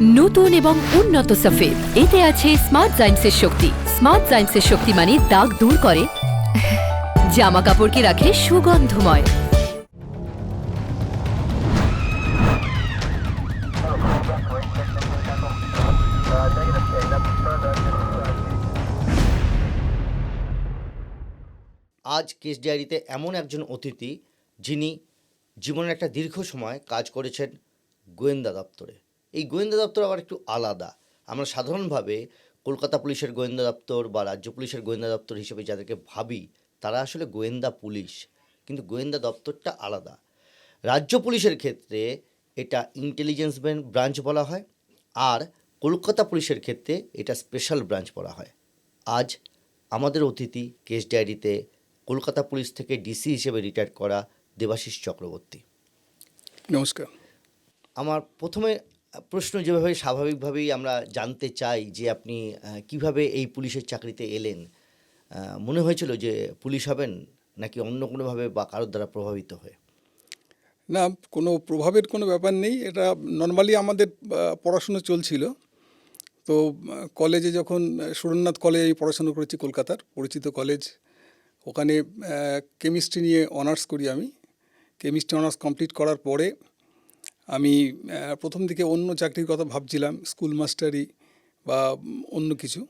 নতুন এবং উন্নত সফেদ, এতে আছে স্মার্ট জাইমসের শক্তি। স্মার্ট জাইমসের শক্তি মানে দাগ দূর করে, জামা কাপড়কে রাখে সুগন্ধময়। আজ কেস ডায়েরিতে এমন একজন অতিথি যিনি জীবনের একটা দীর্ঘ সময় কাজ করেছেন গোয়েন্দা দপ্তরে। এই গোয়েন্দা দপ্তর আবার একটু আলাদা। আমরা সাধারণভাবে কলকাতা পুলিশের গোয়েন্দা দপ্তর বা রাজ্য পুলিশের গোয়েন্দা দপ্তর হিসেবে যাদেরকে ভাবি তারা আসলে গোয়েন্দা পুলিশ, কিন্তু গোয়েন্দা দপ্তরটা আলাদা। রাজ্য পুলিশের ক্ষেত্রে এটা ইন্টেলিজেন্স ব্রাঞ্চ বলা হয়, আর কলকাতা পুলিশের ক্ষেত্রে এটা স্পেশাল ব্রাঞ্চ বলা হয়। আজ আমাদের অতিথি কেস ডায়েরিতে কলকাতা পুলিশ থেকে ডিসি হিসেবে রিটায়ার করা দেবাশিস চক্রবর্তী। নমস্কার। আমার প্রথমে প্রশ্ন যেভাবে স্বাভাবিকভাবেই আমরা জানতে চাই যে আপনি কিভাবে এই পুলিশের চাকরিতে এলেন। মনে হয়েছিল যে পুলিশ হবেন নাকি অন্য কোনোভাবে বা কারোর দ্বারা প্রভাবিত হয়ে? না, কোনো প্রভাবের কোনো ব্যাপার নেই। এটা নর্মালি আমাদের পড়াশুনো চলছিল। তো কলেজে যখন সুরেন্দ্রনাথ কলেজে আমি পড়াশুনো করেছি, কলকাতার পরিচিত কলেজ। ওখানে কেমিস্ট্রি নিয়ে অনার্স করি আমি। কেমিস্ট্রি অনার্স কমপ্লিট করার পরে আমি প্রথম দিকে অন্য চাকরির কথা ভাবছিলাম, স্কুল মাস্টারি বা অন্য কিছু।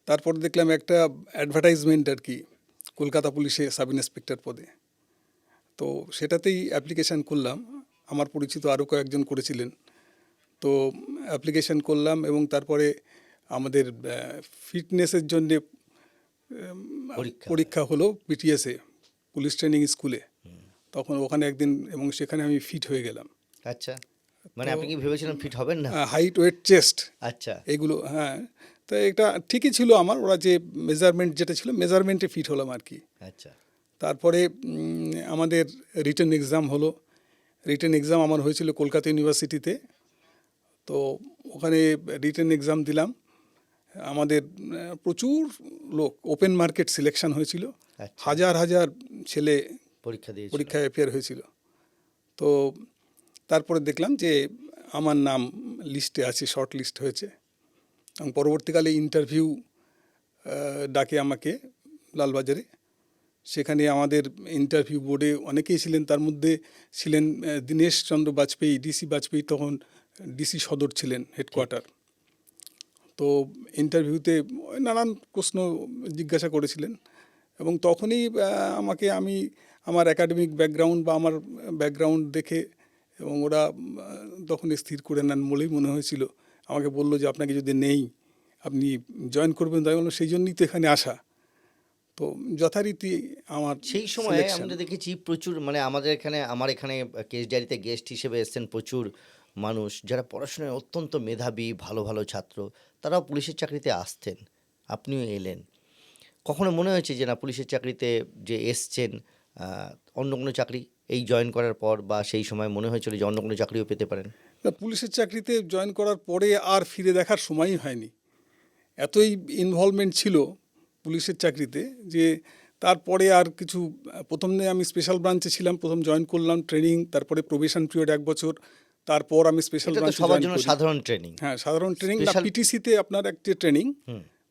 তারপর দেখলাম একটা অ্যাডভার্টাইজমেন্ট আর কি, কলকাতা পুলিশে সাব ইন্সপেক্টর পদে। তো সেটাতেই অ্যাপ্লিকেশান করলাম। আমার পরিচিত আরও কয়েকজন করেছিলেন। তো অ্যাপ্লিকেশান করলাম এবং তারপরে আমাদের ফিটনেসের জন্যে পরীক্ষা হলো পিটিএসে, পুলিশ ট্রেনিং স্কুলে। তখন ওখানে একদিন এবং সেখানে আমি ফিট হয়ে গেলাম। আচ্ছা, মানে আপনি কি ভেবেছিলেন ফিট হবেন না? হাইট, ওয়েট, চেস্ট, আচ্ছা, এগুলো হ্যাঁ। তো এটা ঠিকই ছিল আমার, ওরা যে মেজারমেন্ট যেটা ছিল মেজারমেন্টে ফিট হলাম আর কি। আচ্ছা। তারপরে আমাদের রিটেন এক্সাম হলো। রিটেন এক্সাম আমার হয়েছিল কলকাতা ইউনিভার্সিটিতে। তো ওখানে রিটেন এক্সাম দিলাম। আমাদের প্রচুর লোক, ওপেন মার্কেট সিলেকশন হয়েছিল। আচ্ছা। হাজার হাজার ছেলে পরীক্ষায় অ্যাপিয়ার হয়েছিল। তো তারপরে দেখলাম যে আমার নাম লিস্টে আছে, শর্ট লিস্ট হয়েছে। এবং পরবর্তীকালে ইন্টারভিউ ডাকে আমাকে লালবাজারে। সেখানে আমাদের ইন্টারভিউ বোর্ডে অনেকেই ছিলেন, তার মধ্যে ছিলেন দীনেশ চন্দ্র বাজপেয়ী, ডিসি বাজপেয়ী তখন ডিসি সদর ছিলেন, হেডকোয়ার্টার। তো ইন্টারভিউতে নানান প্রশ্ন জিজ্ঞাসা করেছিলেন এবং তখনই আমি আমার একাডেমিক ব্যাকগ্রাউন্ড বা আমার ব্যাকগ্রাউন্ড দেখে এবং ওরা তখন স্থির করে নেন বলেই মনে হয়েছিল। আমাকে বললো যে আপনাকে যদি নেই আপনি জয়েন করবেন। তাই বললাম সেই জন্যই তো এখানে আসা। তো যথারীতি আমার সেই সময় আমরা দেখেছি প্রচুর, মানে আমার এখানে কেস ডায়েরিতে গেস্ট হিসেবে এসেছেন প্রচুর মানুষ যারা পড়াশোনায় অত্যন্ত মেধাবী, ভালো ভালো ছাত্র, তারাও পুলিশের চাকরিতে আসতেন। আপনিও এলেন। কখনো মনে হয়েছে যে না, পুলিশের চাকরিতে যে এসছেন, অন্য কোনো চাকরি এই জয়েন করার পর বা সেই সময় মনে হয়েছিল যে অন্য কোনো চাকরিও পেতে পারেন? পুলিশের চাকরিতে জয়েন করার পরে আর ফিরে দেখার সময়ই হয়নি। এতই ইনভলভমেন্ট ছিল পুলিশের চাকরিতে যে তারপরে আর কিছু। প্রথমে আমি স্পেশাল ব্রাঞ্চে ছিলাম, প্রথম জয়েন করলাম, ট্রেনিং, তারপরে প্রবেশন পিরিয়ড 1 বছর, তারপর আমি স্পেশাল ব্রাঞ্চে সবার জয়েন জন্য করি। সাধারণ ট্রেনিং। হ্যাঁ, সাধারণ ট্রেনিং না, পিটিসিতে আপনার একটা ট্রেনিং,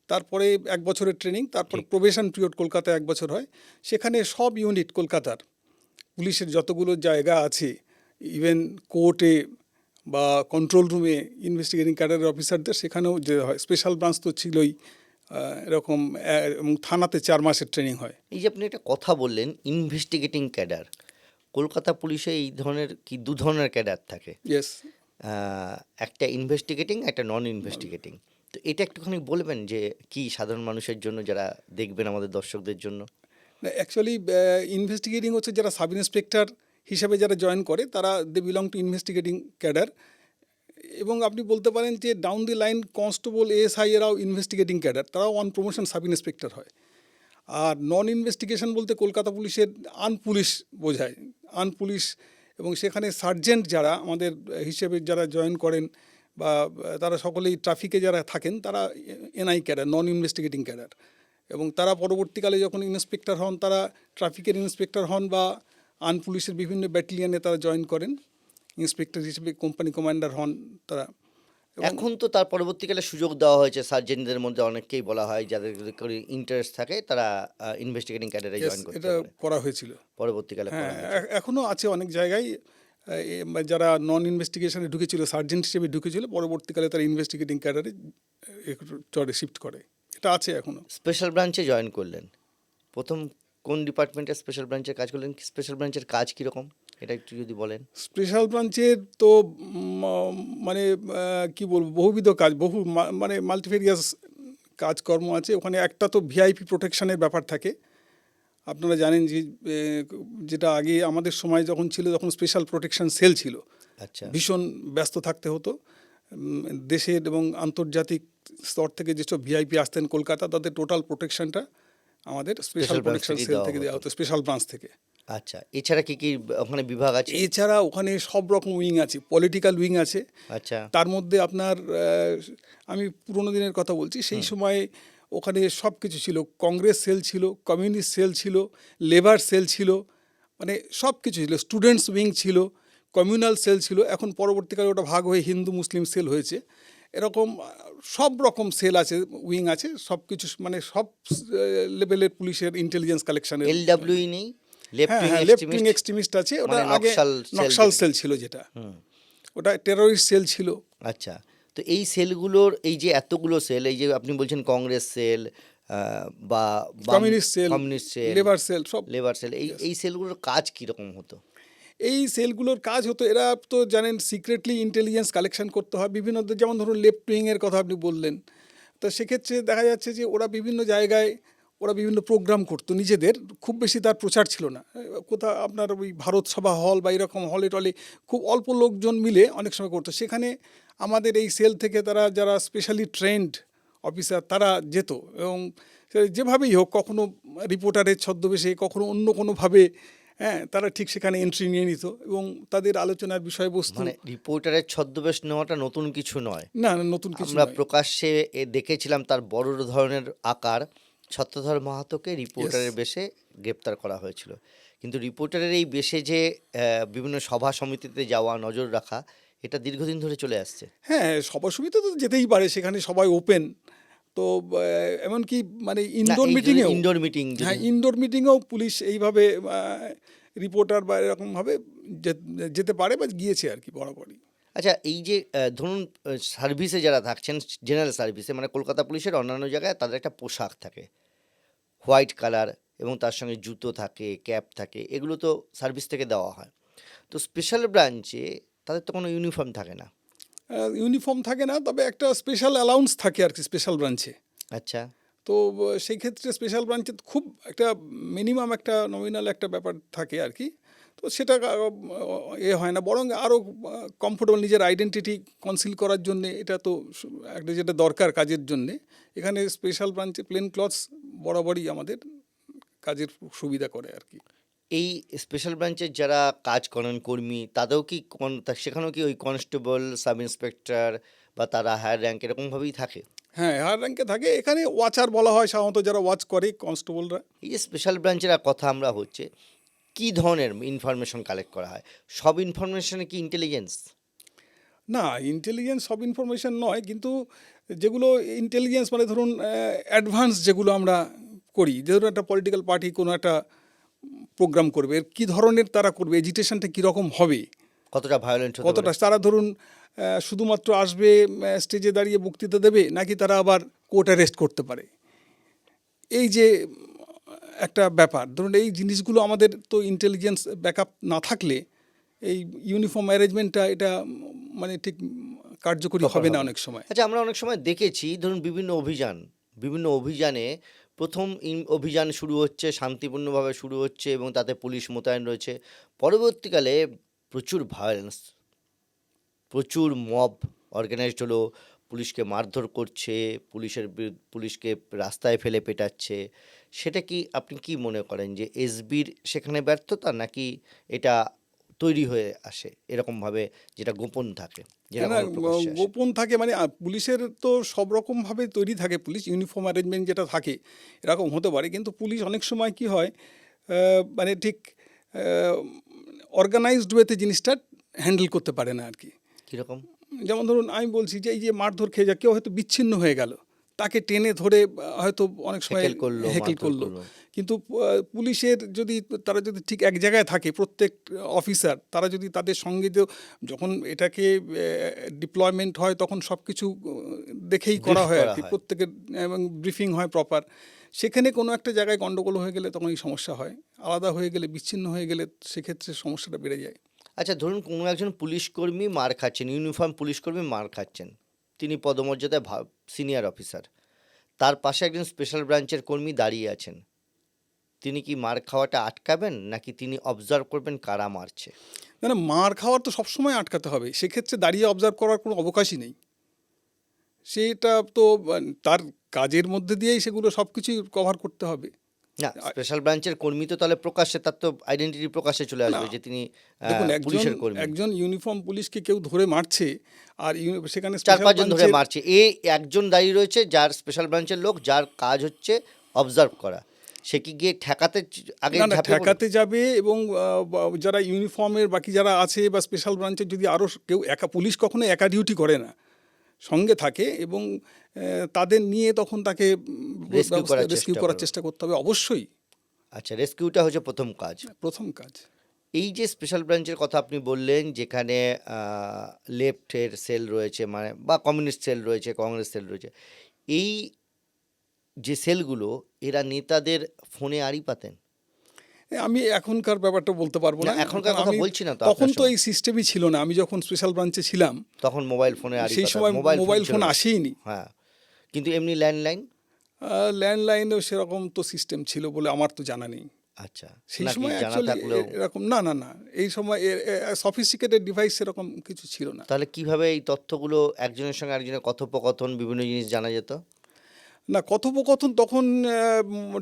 তারপরে 1 বছরের ট্রেনিং, তারপর প্রবেশন পিরিয়ড কলকাতায় 1 বছর হয়। সেখানে সব ইউনিট কলকাতার পুলিশের যতগুলো জায়গা আছে, ইভেন কোর্টে বা কন্ট্রোল রুমে ইনভেস্টিগেটিং ক্যাডারের অফিসারদের সেখানেও যে হয়। স্পেশাল ব্রাঞ্চ তো ছিলই এরকম, এবং থানাতে 4 মাসের ট্রেনিং হয়। এই যে আপনি একটা কথা বললেন ইনভেস্টিগেটিং ক্যাডার, কলকাতা পুলিশে এই ধরনের কি 2 ধরনের ক্যাডার থাকে? ইয়েস। একটা ইনভেস্টিগেটিং, একটা নন ইনভেস্টিগেটিং। তো এটা একটুখানি বলবেন যে কি সাধারণ মানুষের জন্য, যারা দেখবেন আমাদের দর্শকদের জন্য? অ্যাকচুয়ালি ইনভেস্টিগেটিং হচ্ছে যারা সাব ইন্সপেক্টর হিসাবে যারা জয়েন করে তারা they belong to investigating cadre. এবং আপনি বলতে পারেন যে down the line constable, ASI এরাও ইনভেস্টিগেটিং ক্যাডার, তারাও অন প্রমোশন সাব ইন্সপেক্টর হয়। আর নন ইনভেস্টিগেশন বলতে কলকাতা পুলিশের আনপুলিশ বোঝায়, আনপুলিশ। এবং সেখানে সার্জেন্ট যারা আমাদের হিসেবে যারা জয়েন করেন বা তারা সকলেই ট্রাফিকে যারা থাকেন তারা এনআই ক্যাডার, নন ইনভেস্টিগেটিং ক্যাডার। এবং তারা পরবর্তীকালে যখন ইন্সপেক্টর হন, তারা ট্রাফিকের ইন্সপেক্টর হন বা আনপুলিশের বিভিন্ন ব্যাটালিয়নে তারা জয়েন করেন ইন্সপেক্টর হিসেবে, কোম্পানি কমান্ডার হন তারা। এখন তো তার পরবর্তীকালে সুযোগ দেওয়া হয়েছে সার্জেন্টদের মধ্যে অনেককেই বলা হয় যাদের ইন্টারেস্ট থাকে তারা ইনভেস্টিগেটিং ক্যাডারে Yes, জয়েন করতে এটা পারে। করা হয়েছিল। পরবর্তীকালে করা হ্যাঁ, হয়েছে। এখনো আছে অনেক জায়গায় যারা নন ইনভেস্টিগেশনে ঢুকেছিল, সার্জেন্ট হিসেবে ঢুকেছিল, পরবর্তীকালে তারা ইনভেস্টিগেটিং ক্যাডারে চরে শিফট করে, এটা আছে এখনো। স্পেশাল ব্রাঞ্চে জয়েন করলেন, প্রথম কোন ডিপার্টমেন্টে স্পেশাল ব্রাঞ্চের কাজ করলেন? স্পেশাল ব্রাঞ্চের কাজ কীরকম এটা একটু যদি বলেন। স্পেশাল ব্রাঞ্চের তো মানে কি বলবো, বহুবিধ কাজ, মানে মাল্টিফেরিয়াস কাজকর্ম আছে ওখানে। একটা তো ভিআইপি প্রোটেকশনের ব্যাপার থাকে। আপনারা জানেন যে যেটা আগে আমাদের সময় যখন ছিল, তখন স্পেশাল প্রোটেকশন সেল ছিল, আচ্ছা, ভীষণ ব্যস্ত থাকতে হতো। দেশের এবং আন্তর্জাতিক স্তর থেকে যেসব ভিআইপি আসতেন কলকাতা, তাদের টোটাল প্রোটেকশনটা আমাদের স্পেশাল branch প্রোটেকশন থেকেই সেল দেওয়া থেকে দেওয়া হতো। হতো, স্পেশাল ব্রাঞ্চ থেকে। আচ্ছা, এছাড়া কি কি ওখানে বিভাগ আছে? এছাড়া ওখানে সব রকম উইং আছে, পলিটিক্যাল উইং আছে। আচ্ছা, তার মধ্যে আপনার আমি পুরোনো দিনের কথা বলছি, সেই সময় ওখানে সব কিছু ছিল। কংগ্রেস সেল ছিল, কমিউনিস্ট সেল ছিল, লেবার সেল ছিল, মানে সব কিছু ছিল। স্টুডেন্টস উইং ছিল, কমিউনাল সেল ছিল। এখন পরবর্তীকালে ওটা ভাগ হয়ে হিন্দু মুসলিম সেল হয়েছে। এরকম সব রকম সেল আছে, উইং আছে, সব কিছু, মানে সব লেভেলের পুলিশের ইন্টেলিজেন্স কালেকশনের। এলডব্লিউ নেই? হ্যাঁ হ্যাঁ, লেফট উইং এক্সট্রিমিস্ট আছে। ওটা মানে আগে নকশাল নকশাল সেল ছিল, যেটা ওটা টেররিস্ট সেল ছিল। আচ্ছা, তো এই সেলগুলোর এই যে এতগুলো সেল, এই যে আপনি বলছেন কংগ্রেস সেল বা communist cell, communist cell, labour cell, সব। লেবার সেল, এই সেলগুলোর কাজ কীরকম হতো? এই সেলগুলোর কাজ হতো, এরা তো জানেন সিক্রেটলি ইন্টেলিজেন্স কালেকশন করতে হয় বিভিন্ন, যেমন ধরুন লেফট উইংয়ের কথা আপনি বললেন, তো সেক্ষেত্রে দেখা যাচ্ছে যে ওরা বিভিন্ন জায়গায় ওরা বিভিন্ন প্রোগ্রাম করতো নিজেদের, খুব বেশি তার প্রচার ছিল না। কোথাও আপনার ওই ভারত সভা হল বা এরকম হলে টলে খুব অল্প লোকজন মিলে অনেক সময় করতো। সেখানে আমাদের এই সেল থেকে তারা যারা স্পেশালি ট্রেন্ড অফিসার তারা যেত, এবং যেভাবেই হোক, কখনো রিপোর্টারের ছদ্মবেশে, কখনো অন্য কোনোভাবে, হ্যাঁ, তারা ঠিক সেখানে এন্ট্রি নিয়ে নিত এবং তাদের আলোচনার বিষয়বস্তু। মানে রিপোর্টারের ছদ্মবেশ নেওয়াটা নতুন কিছু নয়। না, নতুন কিছু আমরা নয়। প্রকাশ্যে দেখেছিলাম তার বড় ধরনের আকার। ছত্রধর মাহাতোকে রিপোর্টারের বেশে গ্রেপ্তার করা হয়েছিল, কিন্তু রিপোর্টারের এই বেশে যে বিভিন্ন সভা সমিতিতে যাওয়া, নজর রাখা, এটা দীর্ঘদিন ধরে চলে আসছে। হ্যাঁ, সবার সুবিধা তো যেতেই পারে, সেখানে সবাই ওপেন। তো এমনকি মানে ইনডোর মিটিংয়েও, ইনডোর মিটিং, হ্যাঁ, ইনডোর মিটিংয়েও পুলিশ এইভাবে রিপোর্টার বা এরকমভাবে যেতে পারে বা গিয়েছে আর কি বরাবরই। আচ্ছা, এই যে ধরুন সার্ভিসে যারা থাকছেন, জেনারেল সার্ভিসে, মানে কলকাতা পুলিশের অন্যান্য জায়গায় তাদের একটা পোশাক থাকে হোয়াইট কালার, এবং তার সঙ্গে জুতো থাকে, ক্যাপ থাকে, এগুলো তো সার্ভিস থেকে দেওয়া হয়। তো স্পেশাল ব্রাঞ্চে তাদের তো কোনো ইউনিফর্ম থাকে না। ইউনিফর্ম থাকে না, তবে একটা স্পেশাল অ্যালাউন্স থাকে আর কি স্পেশাল ব্রাঞ্চে। আচ্ছা, তো সেই ক্ষেত্রে স্পেশাল ব্রাঞ্চে খুব একটা মিনিমাম একটা নমিনাল একটা ব্যাপার থাকে আর কি। তো সেটা হয় না, বরং আরও কমফোর্টেবল নিজের আইডেন্টিটি কনসিল করার জন্যে, এটা তো একটা যেটা দরকার কাজের জন্যে, এখানে স্পেশাল ব্রাঞ্চে প্লেন ক্লথস বরাবরই আমাদের কাজের সুবিধা করে আর কি। এই স্পেশাল ব্রাঞ্চের যারা কাজ করেন কর্মী, তাদেরও কি সেখানেও কি ওই কনস্টেবল, সাব ইন্সপেক্টর বা তারা হায়ার র্যাঙ্ক এরকমভাবেই থাকে? হ্যাঁ, হায়ার র্যাঙ্কে থাকে। এখানে ওয়াচার বলা হয় সাধারণত, যারা ওয়াচ করে, কনস্টেবলরা। এই যে স্পেশাল ব্রাঞ্চের কথা আমরা হচ্ছে, কী ধরনের ইনফরমেশন কালেক্ট করা হয়? সব ইনফরমেশনে কি ইন্টেলিজেন্স? না, ইন্টেলিজেন্স সব ইনফরমেশন নয়, কিন্তু যেগুলো ইন্টেলিজেন্স মানে ধরুন অ্যাডভান্স যেগুলো আমরা করি, ধরুন একটা পলিটিক্যাল পার্টি কোনো একটা প্রোগ্রাম করবে, কী ধরনের তারা করবে, এজিটেশনটা কীরকম হবে, কতটা ভায়োলেন্ট হতে কতটা পারে? তারা ধরুন শুধুমাত্র আসবে, স্টেজে দাঁড়িয়ে বক্তৃতা দেবে, নাকি তারা আবার কোর্ট অ্যারেস্ট করতে পারে, এই যে একটা ব্যাপার। ধরুন এই জিনিসগুলো আমাদের তো ইন্টেলিজেন্স ব্যাকআপ না থাকলে এই ইউনিফর্ম অ্যারেঞ্জমেন্টটা এটা মানে ঠিক কার্যকরী হবে না অনেক সময়। আচ্ছা, আমরা অনেক সময় দেখেছি, ধরুন বিভিন্ন অভিযানে প্রথম অভিযান শুরু হচ্ছে, শান্তিপূর্ণভাবে শুরু হচ্ছে এবং তাতে পুলিশ মোতায়েন রয়েছে। পরবর্তীকালে প্রচুর ভায়োলেন্স, প্রচুর মব অর্গানাইজড হলো, পুলিশকে মারধর করছে, পুলিশকে রাস্তায় ফেলে পেটাচ্ছে। সেটা কি আপনি কি মনে করেন যে এসবির সেখানে ব্যর্থতা, নাকি এটা তৈরি হয়ে আসে এরকমভাবে, যেটা গোপন থাকে, যেটা না, কখনো প্রকাশ্যে আসে? গোপন থাকে মানে পুলিশের তো সব রকমভাবে তৈরি থাকে, পুলিশ ইউনিফর্ম অ্যারেঞ্জমেন্ট যেটা থাকে এরকম হতে পারে, কিন্তু পুলিশ অনেক সময় কি হয়, মানে ঠিক অর্গানাইজড ওয়েতে জিনিসটা হ্যান্ডেল করতে পারে না আর কি। কীরকম? যেমন ধরুন আমি বলছি যে এই যে মারধর খেয়ে কেউ হয়তো বিচ্ছিন্ন হয়ে গেল, তাকে টেনে ধরে হয়তো অনেক সময় হেকেল করলো, হেকেল মারধর করলো, করলো। কিন্তু পুলিশের যদি তারা যদি ঠিক এক জায়গায় থাকে, প্রত্যেক অফিসার তারা যদি তাদের সঙ্গে যখন এটাকে ডিপ্লয়মেন্ট হয় তখন সব কিছু দেখেই করা Brief হয় আর করা কি, হয়। প্রত্যেকের এবং ব্রিফিং হয় প্রপার। সেখানে কোনো একটা জায়গায় গণ্ডগোল হয়ে গেলে তখন এই সমস্যা হয়, আলাদা হয়ে গেলে, বিচ্ছিন্ন হয়ে গেলে সেক্ষেত্রে সমস্যাটা বেড়ে যায়। আচ্ছা, ধরুন কোনো একজন পুলিশকর্মী মার খাচ্ছেন, ইউনিফর্ম পুলিশকর্মী মার খাচ্ছেন, তিনি পদমর্যাদায় সিনিয়র অফিসার, তার পাশে একজন স্পেশাল ব্রাঞ্চের কর্মী দাঁড়িয়ে আছেন, তিনি কি মার খাওয়াটা আটকাবেন, নাকি তিনি অবজার্ভ করবেন কারা মারছে? না না, মার খাওয়ার তো সবসময় আটকাতে হবে, সেক্ষেত্রে দাঁড়িয়ে অবজার্ভ করার কোনো অবকাশই নেই। সেটা তো তার কাজের মধ্যে দিয়েই সেগুলো সব কিছুই কভার করতে হবে। না, স্পেশাল ব্রাঞ্চের কর্মী তো তাহলে প্রকাশ্যে, তার তো আইডেন্টিটি প্রকাশ্যে চলে আসবে না, যে তিনি দেখুন পুলিশের কর্মী। একজন ইউনিফর্ম পুলিশকে কেউ ধরে মারছে আর সেখানে চার স্পেশাল পাঁচজন ধরে ব্রাঞ্চের মারছে, একজন দাঁড়িয়ে রয়েছে যার স্পেশাল ব্রাঞ্চের লোক, যার কাজ হচ্ছে অবজার্ভ করা, সে কি গিয়ে ঠেকাতে আগে না না ঝাঁপিয়ে পড়বে? ঠেকাতে যাবে, এবং যারা ইউনিফর্মের বাকি যারা আছে বা স্পেশাল ব্রাঞ্চের যদি আরও কেউ পুলিশ কখনো একা ডিউটি করে না, সঙ্গে থাকে, এবং তাদের নিয়ে তখন তাকে Rescue করার রেস্কিউ চেষ্টা করার করবে। চেষ্টা করতে হবে অবশ্যই, আচ্ছা, রেস্কিউটা হচ্ছে প্রথম কাজ। প্রথম কাজ। এই যে স্পেশাল ব্রাঞ্চের কথা আপনি বললেন, যেখানে লেফটের সেল রয়েছে, মানে বা কমিউনিস্ট সেল রয়েছে, কংগ্রেস সেল রয়েছে, এই যে সেলগুলো, এরা নেতাদের ফোনে আড়ি পাতেন? আমি এখনকার ব্যাপারটা বলতে পারবো না, না, এখনকার কারণ কথা আমি বলছি না তো, তখন আপনার তো সময়। এই সিস্টেমই ছিল না। আমি যখন স্পেশাল ব্রাঞ্চে ছিলাম তখন মোবাইল ফোনে আড়ি সেই পাতেন, সময় মোবাইল ছিল ফোন না। আসেইনি। হ্যাঁ, কিন্তু এমনি ল্যান্ডলাইন। ল্যান্ডলাইনেও সেরকম তো সিস্টেম ছিল বলে আমার তো জানা নেই। আচ্ছা, সেই নাকি সময় জানা অ্যাকচুয়ালি থাকলেও? এরকম না না না, এই সময় সফিস্টিকেটেড ডিভাইস সেরকম কিছু ছিল না। তাহলে কিভাবে এই তথ্যগুলো একজনের সঙ্গে আরেকজনের কথোপকথন, বিভিন্ন জিনিস জানা যেত? না, কথোপকথন তখন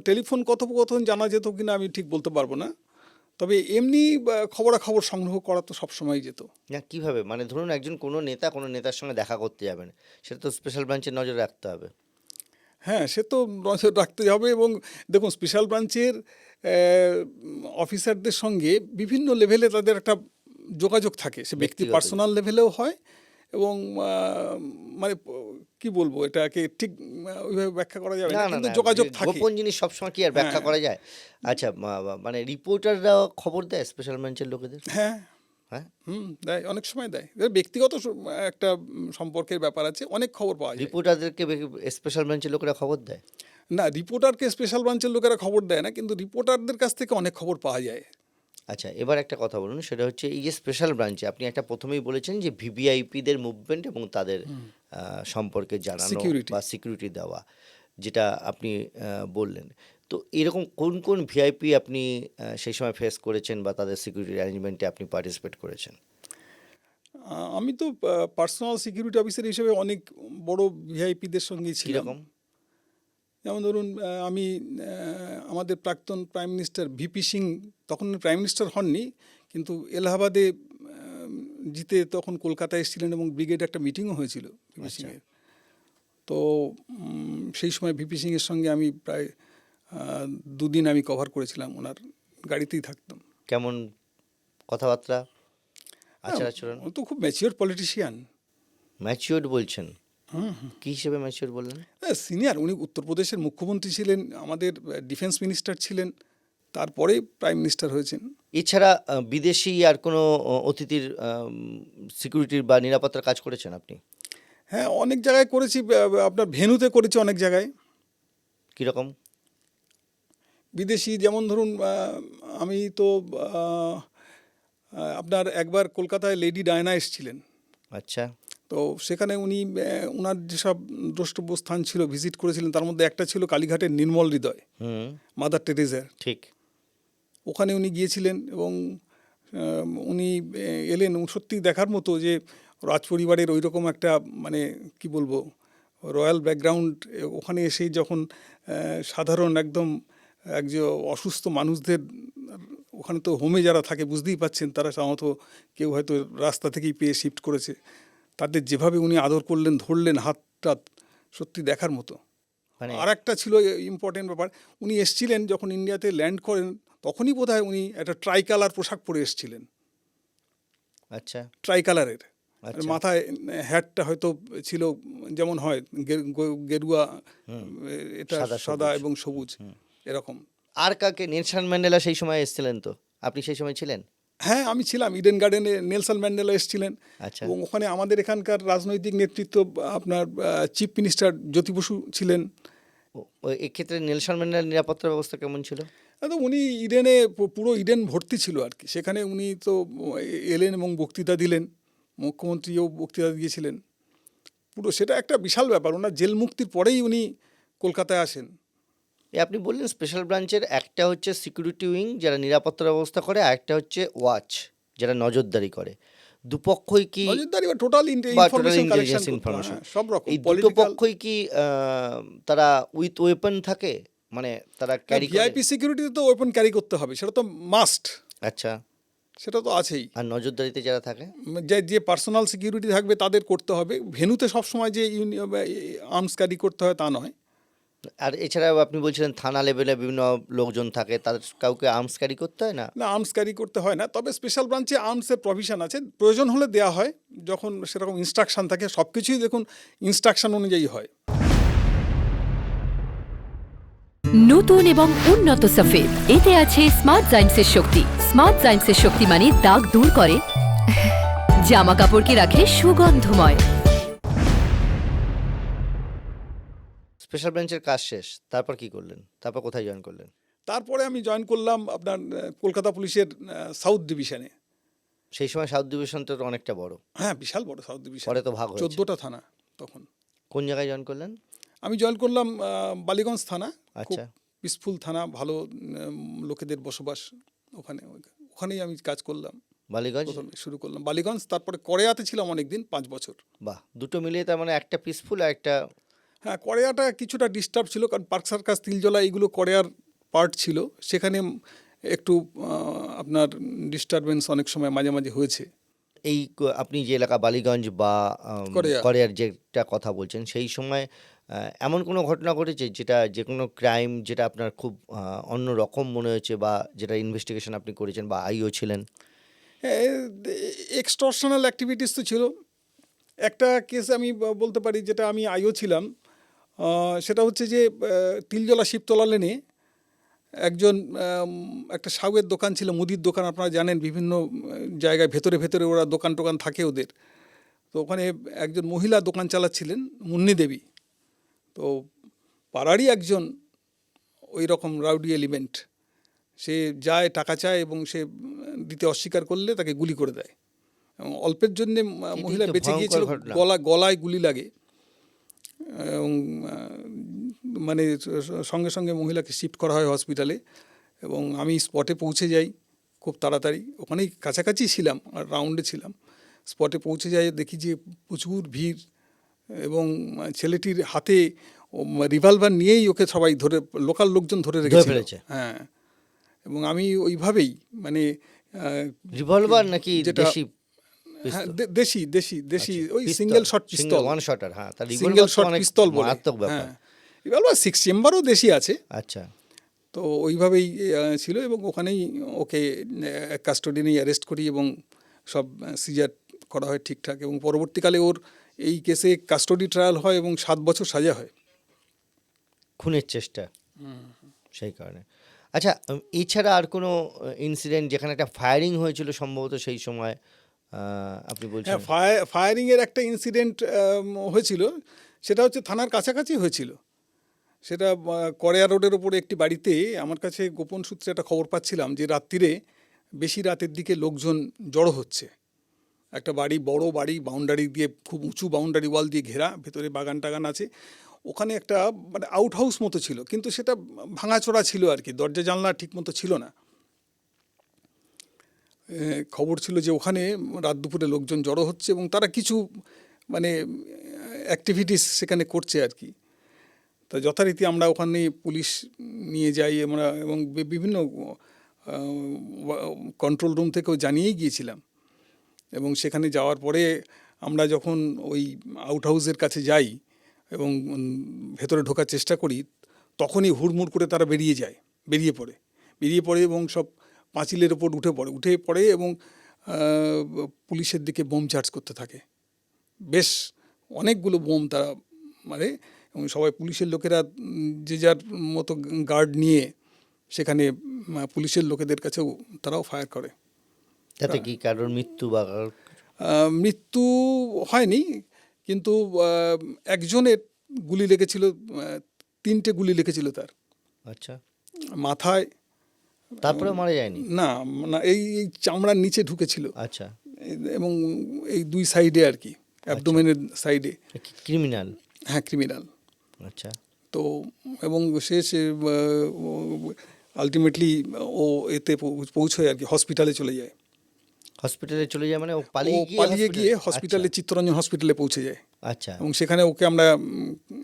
টেলিফোন কথোপকথন জানা যেত কিনা আমি ঠিক বলতে পারবো না, তবে এমনি খবরাখবর সংগ্রহ করা তো সবসময় যেত। না, কিভাবে, মানে ধরুন একজন কোনো নেতা কোনো নেতার সঙ্গে দেখা করতে যাবেন, সেটা তো স্পেশাল ব্রাঞ্চের নজর রাখতে হবে। হ্যাঁ, সে তো নজর রাখতে হবে, এবং দেখুন স্পেশাল ব্রাঞ্চের অফিসারদের সঙ্গে বিভিন্ন লেভেলে তাদের একটা যোগাযোগ থাকে, সে ব্যক্তি ব্যক্তিগত। পার্সোনাল লেভেলেও হয়, এবং মানে কি বলবো, এটাকে ঠিক ওইভাবে ব্যাখ্যা করা যাবে না না, না কিন্তু না, যোগাযোগ যে থাকে। গোপন জিনিস সবসময় কি আর ব্যাখ্যা হ্যাঁ। করা যায়? আচ্ছা, মানে রিপোর্টাররা খবর দেয় স্পেশাল ব্রাঞ্চের লোকেদের? হ্যাঁ, হ্যাঁ, দেয়, অনেক সময় দেয়। এবার ব্যক্তিগত একটা সম্পর্কের ব্যাপার আছে, অনেক খবর পাওয়া যায়। রিপোর্টারদেরকে স্পেশাল ব্রাঞ্চের লোকেরা খবর দেয়? না, রিপোর্টারকে স্পেশাল ব্রাঞ্চের লোকেরা খবর দেয় না, কিন্তু রিপোর্টারদের কাছ থেকে অনেক খবর পাওয়া যায়। আচ্ছা, এবার একটা কথা বলুন, সেটা হচ্ছে এই যে স্পেশাল ব্রাঞ্চে আপনি একটা প্রথমেই বলেছেন যে ভিভিআইপিদের মুভমেন্ট এবং তাদের সম্পর্কে জানানো Security। বা সিকিউরিটি দেওয়া, যেটা আপনি বললেন। তো এরকম কোন কোন ভিআইপি আপনি সেই সময় ফেস করেছেন, বা তাদের সিকিউরিটি অ্যারেঞ্জমেন্টে আপনি পার্টিসিপেট করেছেন? আমি তো পার্সোনাল সিকিউরিটি অফিসার হিসেবে অনেক বড় ভিআইপিদের সঙ্গেই ছিলাম। কীরকম? যেমন ধরুন আমি আমাদের প্রাক্তন প্রাইম মিনিস্টার ভিপি সিং, তখন প্রাইম মিনিস্টার হননি, কিন্তু এলাহাবাদে জিতে তখন কলকাতায় এসেছিলেন, এবং ব্রিগেড একটা মিটিংও হয়েছিল ভিপি আচ্ছা। সিংয়ের। তো সেই সময় ভিপি সিংয়ের সঙ্গে আমি প্রায় 2 দিন আমি কভার করেছিলাম, ওনার গাড়িতেই থাকতাম। কেমন কথাবার্তা, আচার হ্যাঁ, আচরণ? ও তো খুব ম্যাচিওর পলিটিশিয়ান। ম্যাচিওর্ড বলছেন? কী হিসেবে ম্যাচিওর বললেন? সিনিয়র, উনি উত্তরপ্রদেশের মুখ্যমন্ত্রী ছিলেন, আমাদের ডিফেন্স মিনিস্টার ছিলেন, তারপরে প্রাইম মিনিস্টার হয়েছেন। এছাড়া বিদেশি আর কোনো অতিথির সিকিউরিটির বা নিরাপত্তার কাজ করেছেন আপনি? হ্যাঁ, অনেক জায়গায় করেছি, আপনার ভেন্যুতে করেছি অনেক জায়গায়। কীরকম? বিদেশি যেমন ধরুন আমি তো আপনার একবার কলকাতায় লেডি ডায়না এসেছিলেন, আচ্ছা। তো সেখানে উনি ওনার যেসব দ্রষ্টব্য স্থান ছিল ভিজিট করেছিলেন, তার মধ্যে একটা ছিল কালীঘাটের নির্মল হৃদয়, হুম, মাদার টেরেজার। ঠিক। ওখানে উনি গিয়েছিলেন, এবং উনি এলেন, সত্যি দেখার মতো যে রাজপরিবারের ওই রকম একটা, মানে কি বলবো, রয়্যাল ব্যাকগ্রাউন্ড। ওখানে এসেই যখন সাধারণ একদম একজন অসুস্থ মানুষদের, ওখানে তো হোমে যারা থাকে বুঝতেই পাচ্ছেন, তারা সাধারণত কেউ হয়তো রাস্তা থেকেই পেয়ে শিফট করেছে, তাদের যেভাবে উনি আদর করলেন, ধরলেন হাতটা, সত্যি দেখার মতো। মানে আর একটা ছিল ইম্পর্টেন্ট ব্যাপার, উনি এসছিলেন যখন ইন্ডিয়াতে ল্যান্ড করেন, তখনই বোধহয় উনি একটা ট্রাই কালার পোশাক পরে এসছিলেন, আচ্ছা, ট্রাই কালারের, আচ্ছা। মাথায় হ্যাটটা হয়তো ছিল যেমন হয় গেরুয়া, এটা সাদা সাদা সবুজ। এবং সবুজ এরকম। আর কাকে, নেলসন ম্যান্ডেলা সেই সময় এসেছিলেন তো, আপনি সেই সময় ছিলেন? হ্যাঁ, আমি ছিলাম ইডেন গার্ডেনে, নেলসন ম্যান্ডেলা এসেছিলেন আচ্ছা। এবং ওখানে আমাদের এখানকার রাজনৈতিক নেতৃত্ব আপনার চিফ মিনিস্টার জ্যোতি বসু ছিলেন। এক্ষেত্রে নেলসন ম্যান্ডেলার নিরাপত্তা ব্যবস্থা কেমন ছিল? তো উনি ইডেনে পুরো ইডেন ভর্তি ছিল আর কি, সেখানে উনি তো এলেন এবং বক্তৃতা দিলেন, মুখ্যমন্ত্রীও বক্তৃতা দিয়েছিলেন। পুরো সেটা একটা বিশাল ব্যাপার। ওনার জেল মুক্তির পরেই উনি কলকাতায় আসেন। আপনি বললেন স্পেশাল ব্রাঞ্চের একটা হচ্ছে সিকিউরিটি উইং যারা নিরাপত্তা ব্যবস্থা করে, আর একটা হচ্ছে ওয়াচ যারা নজরদারি করে। দুপক্ষই কি নজরদারি বা টোটাল বা ইনফরমেশন কালেকশন ইন্টেলিজেন্স ইনফরমেশন, সব রকম এই দুটো পলিটিক্যাল। পক্ষই কি তারা উইথ ওয়েপন থাকে, মানে তারা ক্যারি করে? ভিআইপি সিকিউরিটিতে তো ওয়েপন ক্যারি করতে হবে, সেটা তো মাস্ট, আচ্ছা। সেটা তো আছেই। আর নজরদারিতে যারা থাকে? যে পার্সোনাল সিকিউরিটি থাকবে তাদের করতে হবে। ভেন্যুতে সবসময় যে আর্মস ক্যারি করতে হয় তা নয়। আর এছাড়াও আপনি বলছিলেন থানা লেভেলে বিভিন্ন লোকজন থাকে, তাদের কাউকে আর্মস ক্যারি করতে হয় না? না, আর্মস ক্যারি করতে হয় না, তবে স্পেশাল ব্রাঞ্চে আর্মসের প্রভিশন আছে, প্রয়োজন হলে দেওয়া হয় যখন সেরকম ইনস্ট্রাকশন থাকে। সব কিছুই দেখুন ইনস্ট্রাকশন অনুযায়ী হয়। নতুন এবং উন্নত সফেদ, এতে আছে স্মার্ট জাইমসের শক্তি। স্মার্ট জাইমসের শক্তি মানে দাগ দূর করে, জামা কাপড়কে রাখে সুগন্ধময়। স্পেশাল ব্রাঞ্চের কাজ শেষ, তারপর কি করলেন? তারপর কোথায় জয়েন করলেন? তারপরে আমি জয়েন করলাম আপনার কলকাতা পুলিশের সাউথ ডিভিশনে। সেই সময় সাউথ ডিভিশন তো অনেকটা বড়। হ্যাঁ, বিশাল বড় সাউথ ডিভিশন। পরে তো ভাগ হয়েছে। 14টা থানা তখন। কোন জায়গায় জয়েন করলেন? আমি জয়েন করলাম বালিগঞ্জ থানা। খুব আচ্ছা। পিসফুল থানা, ভালো লোকেদের বসবাস ওখানেই আমি কাজ করলাম। বালিগঞ্জ প্রথমে শুরু করলাম বালিগঞ্জ, তারপরে কড়েয়াতে ছিলাম অনেকদিন, 5 বছর। বাহ, দুটো মিলিয়ে তার মানে একটা পিসফুল আর একটা। হ্যাঁ, কড়েয়াটা কিছুটা ডিস্টার্ব ছিল, কারণ পার্ক সার্কাস, তিলজলা এইগুলো কড়েয়ার পার্ট ছিল। সেখানে একটু আপনার ডিস্টারবেন্স অনেক সময় মাঝে মাঝে হয়েছে। এই আপনি যে এলাকা বালিগঞ্জ বা কড়েয়া। কড়েয়ার যেটা কথা বলছেন, সেই সময় এমন কোনো ঘটনা ঘটেছে যেটা, যে কোনো ক্রাইম যেটা আপনার খুব অন্য রকম মনে হয়েছে, বা যেটা ইনভেস্টিগেশন আপনি করেছেন বা আইও ছিলেন? এক্সটর্শনাল অ্যাক্টিভিটিস তো ছিল। একটা কেস আমি বলতে পারি, যেটা আমি আইও ছিলাম। সেটা হচ্ছে যে তিলজলা শিবতলা লেনে একজন একটা সাউয়ের দোকান ছিল, মুদির দোকান, আপনারা জানেন বিভিন্ন জায়গায় ভেতরে ভেতরে ওরা দোকান টোকান থাকে ওদের। তো ওখানে একজন মহিলা দোকান চালাচ্ছিলেন, মুন্নি দেবী। তো পাড়ারই একজন ওই রকম রাউডি এলিমেন্ট, সে যায় টাকা চায় এবং সে দিতে অস্বীকার করলে তাকে গুলি করে দেয়। এবং অল্পের জন্যে মহিলা তো বেঁচে ভয়ঙ্কর গিয়েছিল, ঘটনা। গলায় গুলি লাগে এবং মানে সঙ্গে সঙ্গে মহিলাকে শিফট করা হয় হসপিটালে। এবং আমি স্পটে পৌঁছে যাই খুব তাড়াতাড়ি, ওখানেই কাছাকাছি ছিলাম আর রাউন্ডে ছিলাম। স্পটে পৌঁছে যাই, দেখি যে প্রচুর ভিড় এবং ছেলেটির হাতে রিভলভার নিয়েই ওকে সবাই ধরে, লোকাল লোকজন ধরে রেখেছিল। ফেলেছে? হ্যাঁ, এবং আমি ওইভাবেই মানে রিভলভার নাকি যেটা- দেশি হ্যাঁ, পিস্তল? দেশি আচ্ছা, ওই পিস্তল, সিঙ্গেল শট পিস্তল, ওয়ান শটার। হ্যাঁ, তার সিঙ্গেল রিভলভার শট অনেক পিস্তল বলে। মারাত্মক ব্যাপার। হ্যাঁ, রিভলভার 6 চেম্বারও দেশি আছে। আচ্ছা। তো ওইভাবেই ছিল এবং ওখানেই ওকে কাস্টোডি নিয়ে অ্যারেস্ট করি এবং সব সিজার করা হয় ঠিকঠাক। এবং পরবর্তীকালে ওর এই কেসে কাস্টোডি ট্রায়াল হয় এবং 7 বছর সাজা হয়। খুনের চেষ্টা, সেই কারণে। আচ্ছা, এছাড়া আর কোনো ইনসিডেন্ট যেখানে একটা ফায়ারিং হয়েছিল সম্ভবত সেই সময়, আপনি বলছেন? হ্যাঁ, ফায়ারিংয়ের একটা ইনসিডেন্ট হয়েছিল, সেটা হচ্ছে থানার কাছাকাছি হয়েছিল। সেটা কড়েয়া রোডের ওপরে একটি বাড়িতে, আমার কাছে গোপন সূত্রে একটা খবর পাচ্ছিলাম যে রাত্রিরে বেশি রাতের দিকে লোকজন জড়ো হচ্ছে। একটা বাড়ি, বড় বাড়ি, বাউন্ডারি দিয়ে, খুব উঁচু বাউন্ডারি ওয়াল দিয়ে ঘেরা, ভেতরে বাগান টাগান আছে। ওখানে একটা মানে আউট হাউস মতো ছিল, কিন্তু সেটা ভাঙাচোরা ছিল আর কি, দরজা জানলা ঠিক মতো ছিল না। খবর ছিল যে ওখানে রাত দুপুরে লোকজন জড়ো হচ্ছে এবং তারা কিছু মানে অ্যাক্টিভিটিস সেখানে করছে আর কি। তা যথারীতি আমরা ওখানে পুলিশ নিয়ে যাই আমরা, এবং বিভিন্ন কন্ট্রোল রুম থেকেও জানিয়েই গিয়েছিলাম। এবং সেখানে যাওয়ার পরে আমরা যখন ওই আউট হাউসের কাছে যাই এবং ভেতরে ঢোকার চেষ্টা করি, তখনই হুড়মুড় করে তারা বেরিয়ে পড়ে এবং সব পাঁচিলের ওপর উঠে পড়ে এবং পুলিশের দিকে বোম চার্জ করতে থাকে। বেশ অনেকগুলো বোম তারা মারে এবং সবাই পুলিশের লোকেরা যে যার মতো গার্ড নিয়ে সেখানে পুলিশের লোকেদের কাছেও তারাও ফায়ার করে। তাতে কি কারোর মৃত্যু বা মৃত্যু হয়নি, কিন্তু একজনের গুলি লেগেছিল, 3টে গুলি লেগেছিল তার আচ্ছা, মাথায়। তারপরে মারা যায়নি? না না, এই চামড়ার নিচে ঢুকেছিল আচ্ছা, এবং এই 2 সাইডে আর কি, অ্যাবডোমেনের সাইডে। ক্রিমিনাল? হ্যাঁ, ক্রিমিনাল। আচ্ছা, তো এবং সে আলটিমেটলি ও এতে পৌঁছয় আর কি, হসপিটালে চলে যায়। হসপিটালে চলে যায় মানে ও ও পালিয়ে পালিয়ে গিয়ে hospital- হসপিটালে, চিত্তরঞ্জন হসপিটালে পৌঁছে যায় আচ্ছা, এবং সেখানে ওকে আমরা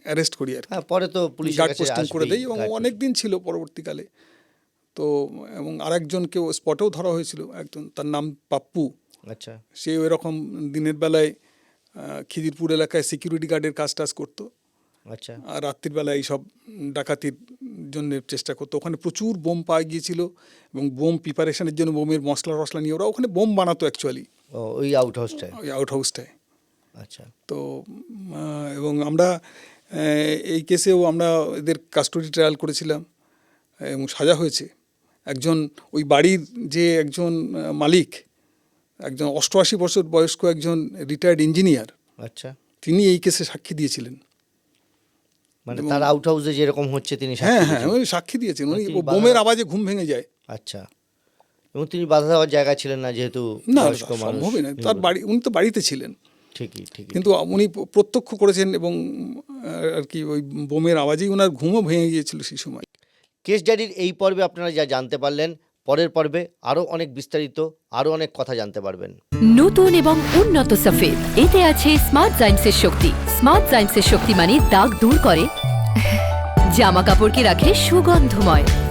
অ্যারেস্ট করি আর কি, হ্যাঁ, পরে তো পুলিশ গার্ড পোস্টিং করে দেয় এবং অনেক দিন ছিল পরবর্তীকালে। তো এবং আরেকজনকে স্পটেও ধরা হয়েছিল, একজন তার নাম পাপ্পু। আচ্ছা, সে এরকম দিনের বেলায় খিদিরপুর এলাকায় সিকিউরিটি গার্ডের কাজ টাজ করতো, আচ্ছা, আর রাত্রির বেলায় এইসব ডাকাতির জন্য চেষ্টা করতো। ওখানে প্রচুর বোম পাওয়া গিয়েছিল এবং বোম প্রিপারেশনের জন্য বোমের মশলা টশলা নিয়ে ওরা ওখানে বোম বানাতো অ্যাকচুয়ালি, ও ওই আউট হাউসটায়? ওই আউট হাউসটায়। আচ্ছা, তো এবং আমরা এই কেসেও আমরা এদের কাস্টডি ট্রায়াল করেছিলাম এবং সাজা হয়েছে। একজন ওই বাড়ির যে একজন মালিক, একজন 88 বছর বয়স্ক একজন রিটায়ার্ড ইঞ্জিনিয়ার, আচ্ছা, তিনি এই কেসে সাক্ষী দিয়েছিলেন। মানে তার আউট হাউসে যেরকম হচ্ছে তিনি হ্যাঁ সাক্ষী হ্যাঁ, দিয়েছেন? উনি সাক্ষী দিয়েছেন। উনি তিনি বোমের বাধা- আওয়াজে ঘুম ভেঙে যায়। আচ্ছা, এবং তিনি বাধা দেওয়ার জায়গা ছিলেন না যেহেতু না, বয়স্ক মানুষ। সম্ভবই না, তার বাড়ি, উনি তো বাড়িতে ছিলেন, ঠিকই ঠিকই। কিন্তু উনি প্রত্যক্ষ করেছেন এবং আর কি ওই বোমের আওয়াজেই ওনার ঘুমও ভেঙে গিয়েছিল সেই সময়। কেস ডায়েরির এই পর্বে আপনারা যা জানতে পারলেন, পরের পর্বে আরও অনেক বিস্তারিত, আরও অনেক কথা জানতে পারবেন। নতুন এবং উন্নত সফেদ, এতে আছে স্মার্ট জাইন্সের শক্তি। স্মার্ট জাইন্সের শক্তি মানে দাগ দূর করে, জামা কাপড়কে রাখে সুগন্ধময়।